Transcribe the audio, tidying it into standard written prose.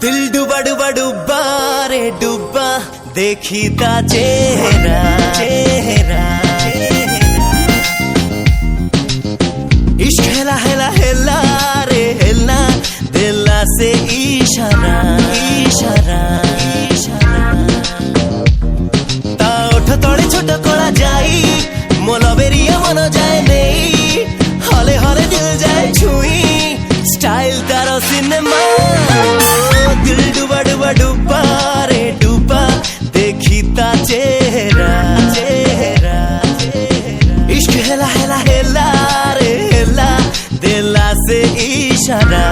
दिल डुबा डुबा डुबा रे डुबा देखी ता चेहरा चेहरा इश्क हेला हेला हेला रे हेला दिला से इशारा इशारा इशारा ता उठ तोड़े छोट कोला जाई मोला बेरिया मन जाए नहीं हले हले दिल जाए छुई स्टाइल तारो सिनेमा दिल डुबा डुबा डुबा रे डुबा देखी ता चेहरा चेहरा इश्क हेला हेला हेला रे हेला दिला से इशारा